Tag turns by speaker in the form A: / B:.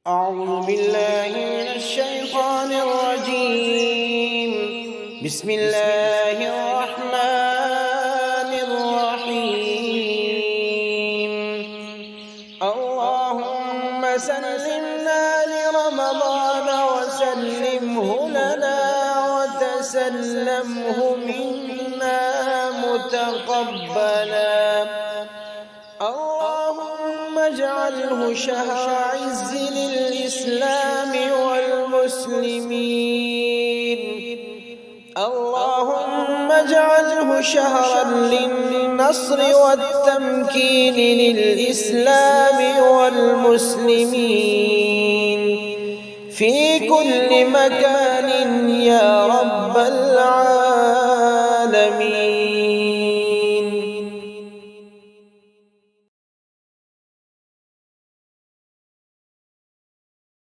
A: أعوذ بالله من الشيطان الرجيم. بسم الله الرحمن الرحيم. اللهم سلمنا لرمضان وسلمه لنا وتسلمه منا متقبلا. اللهم اجعله شهر عز للإسلام والمسلمين. اللهم اجعله شهرا للنصر والتمكين للإسلام والمسلمين في كل مكان يا رب العالمين.